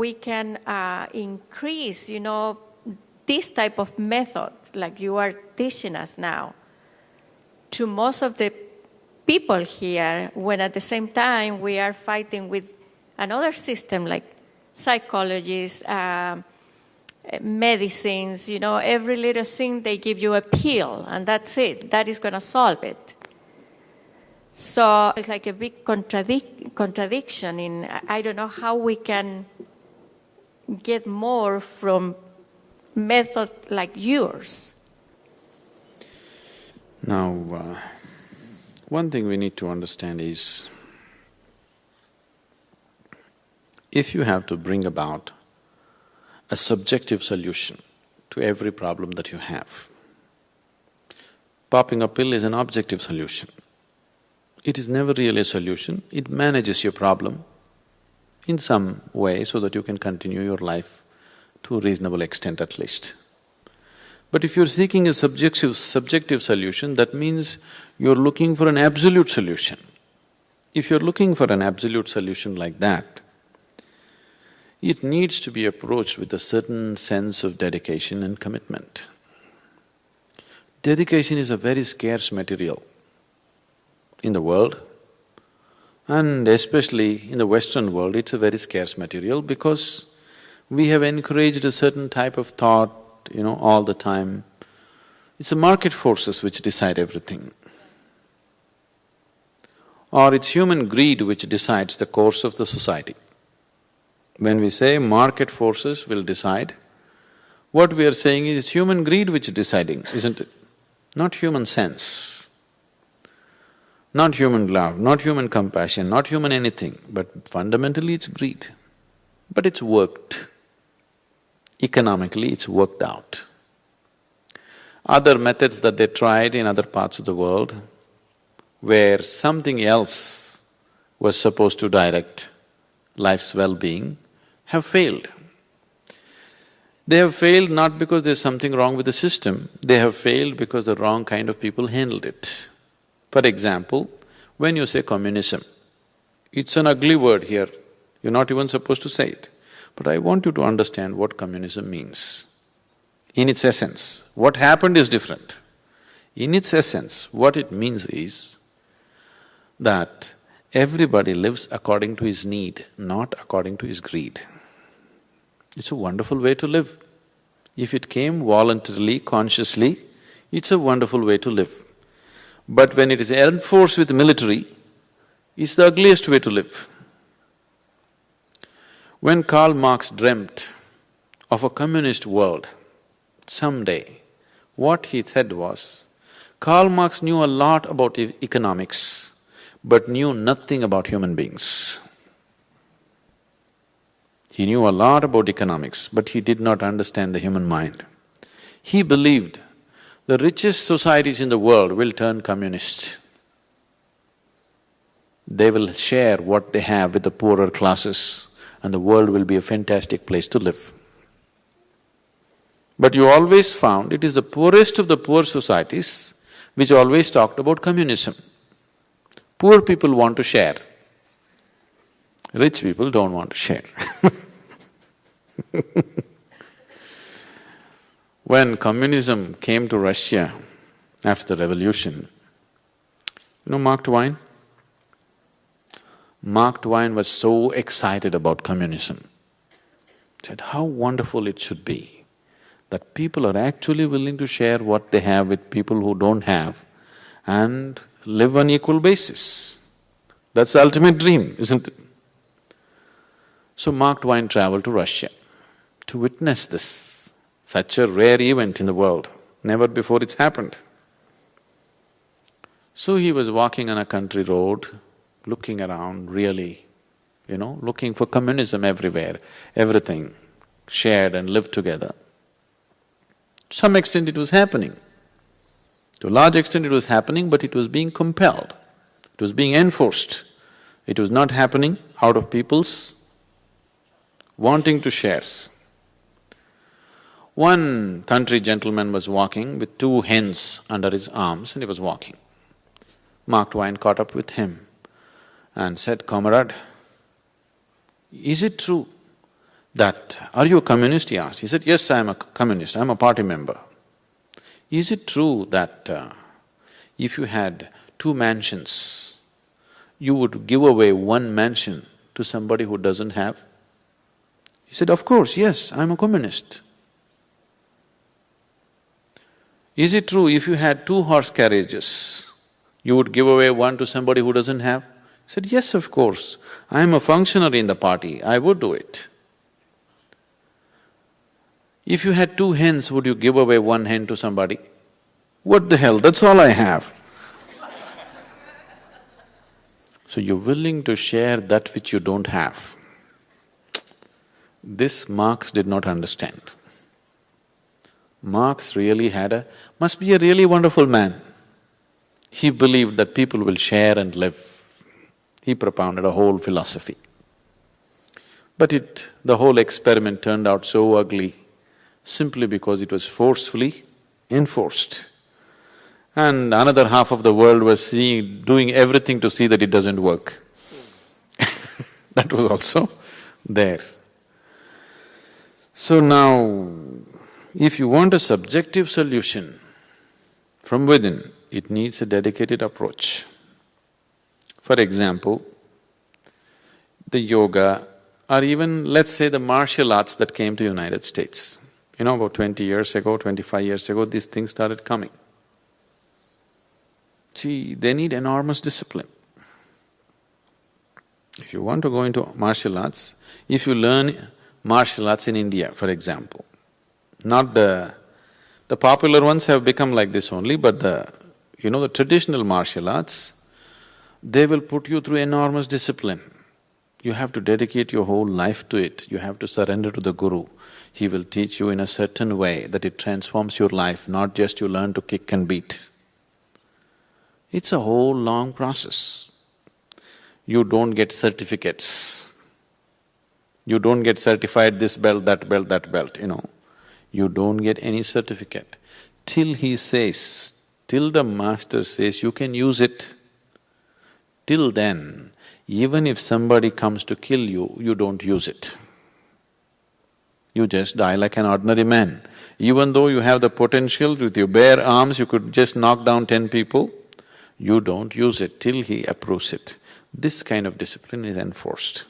we can increase, this type of method, like you are teaching us now, to most of the people here, when at the same time we are fighting with another system like psychologists, medicines, every little thing they give you a pill and that's it. That is going to solve it. So it's like a big contradiction in, I don't know how we can get more from method like yours. Now, one thing we need to understand is, if you have to bring about a subjective solution to every problem that you have, popping a pill is an objective solution. It is never really a solution, it manages your problem in some way so that you can continue your life to a reasonable extent at least. But if you're seeking a subjective solution, that means you're looking for an absolute solution. If you're looking for an absolute solution like that, it needs to be approached with a certain sense of dedication and commitment. Dedication is a very scarce material in the world, and especially in the Western world, it's a very scarce material because we have encouraged a certain type of thought, all the time. It's the market forces which decide everything. Or it's human greed which decides the course of the society. When we say market forces will decide, what we are saying is human greed which is deciding, isn't it? Not human sense, not human love, not human compassion, not human anything, but fundamentally it's greed. But it's worked. Economically, it's worked out. Other methods that they tried in other parts of the world, where something else was supposed to direct life's well-being, have failed. They have failed not because there's something wrong with the system, they have failed because the wrong kind of people handled it. For example, when you say communism, it's an ugly word here, you're not even supposed to say it. But I want you to understand what communism means. In its essence, what happened is different. In its essence, what it means is that everybody lives according to his need, not according to his greed. It's a wonderful way to live. If it came voluntarily, consciously, it's a wonderful way to live. But when it is enforced with military, it's the ugliest way to live. When Karl Marx dreamt of a communist world someday, what he said was, Karl Marx knew a lot about economics, but knew nothing about human beings. He knew a lot about economics, but he did not understand the human mind. He believed the richest societies in the world will turn communist. They will share what they have with the poorer classes, and the world will be a fantastic place to live. But you always found it is the poorest of the poor societies which always talked about communism. Poor people want to share, rich people don't want to share. When communism came to Russia after the revolution, Mark Twain? Mark Twain was so excited about communism. He said, how wonderful it should be that people are actually willing to share what they have with people who don't have and live on equal basis. That's the ultimate dream, isn't it? So Mark Twain traveled to Russia to witness this, such a rare event in the world. Never before it's happened. So he was walking on a country road, looking around really, looking for communism everywhere, everything shared and lived together. To some extent it was happening. To a large extent it was happening, but it was being compelled, it was being enforced. It was not happening out of people's wanting to share. One country gentleman was walking with two hens under his arms and he was walking. Mark Twain caught up with him and said, "Comrade, is it true that, "Are you a communist?" he asked. He said, "Yes, I am a communist, I am a party member." Is it true that if you had 2 mansions, you would give away 1 mansion to somebody who doesn't have? He said, "Of course, yes, I'm a communist." Is it true if you had 2 horse carriages, you would give away 1 to somebody who doesn't have? He said, "Yes, of course, I am a functionary in the party, I would do it." If you had 2 hens, would you give away 1 hen to somebody? "What the hell, that's all I have." So you're willing to share that which you don't have. This Marx did not understand. Marx really must be a really wonderful man. He believed that people will share and live. He propounded a whole philosophy. But the whole experiment turned out so ugly simply because it was forcefully enforced. And another half of the world was doing everything to see that it doesn't work. That was also there. So now, if you want a subjective solution from within, it needs a dedicated approach. For example, the yoga or even, let's say, the martial arts that came to United States. About 20 years ago, 25 years ago, these things started coming. See, they need enormous discipline. If you want to go into martial arts, if you learn martial arts in India, for example, not the popular ones have become like this only, but the traditional martial arts, they will put you through enormous discipline. You have to dedicate your whole life to it, you have to surrender to the Guru. He will teach you in a certain way that it transforms your life, not just you learn to kick and beat. It's a whole long process. You don't get certificates. You don't get certified this belt, that belt, that belt, You don't get any certificate. Till he says, till the master says you can use it, till then, even if somebody comes to kill you, you don't use it. You just die like an ordinary man. Even though you have the potential, with your bare arms you could just knock down 10 people, you don't use it till he approves it. This kind of discipline is enforced.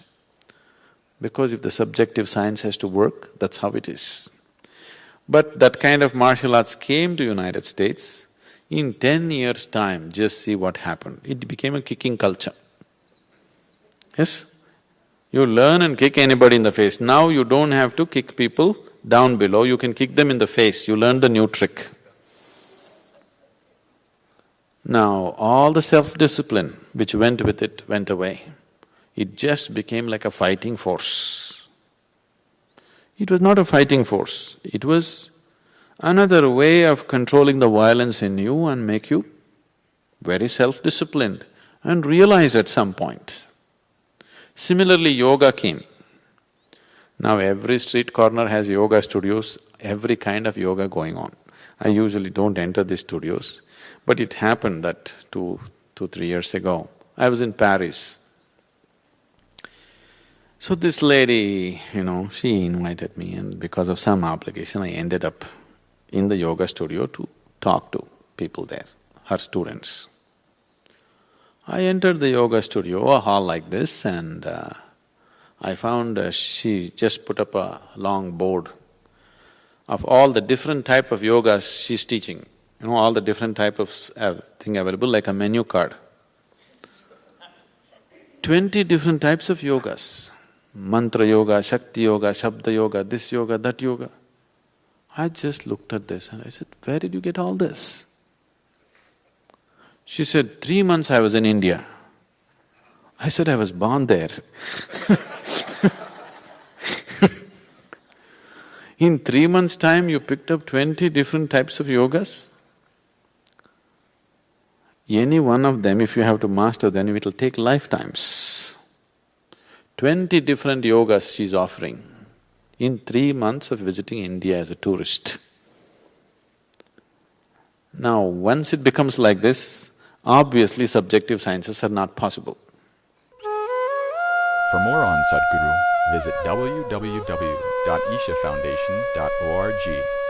Because if the subjective science has to work, that's how it is. But that kind of martial arts came to United States, in 10 years' time, just see what happened. It became a kicking culture. Yes? You learn and kick anybody in the face. Now you don't have to kick people down below, you can kick them in the face, you learn the new trick. Now, all the self-discipline which went with it went away. It just became like a fighting force. It was not a fighting force, it was another way of controlling the violence in you and make you very self-disciplined and realize at some point. Similarly, yoga came. Now every street corner has yoga studios, every kind of yoga going on. I usually don't enter these studios, but it happened that 3 years ago, I was in Paris. So this lady, she invited me, and because of some obligation, I ended up in the yoga studio to talk to people there, her students. I entered the yoga studio, a hall like this, and I found she just put up a long board of all the different type of yogas she's teaching, all the different type of thing available, like a menu card. 20 different types of yogas, mantra yoga, shakti yoga, shabda yoga, this yoga, that yoga. I just looked at this and I said, "Where did you get all this?" She said, 3 months I was in India. I said, "I was born there." In 3 months' time, you picked up 20 different types of yogas? Any one of them, if you have to master them, it will take lifetimes. 20 different yogas she's offering in 3 months of visiting India as a tourist. Now, once it becomes like this, obviously subjective sciences are not possible. For more on Sadhguru, visit www.ishafoundation.org.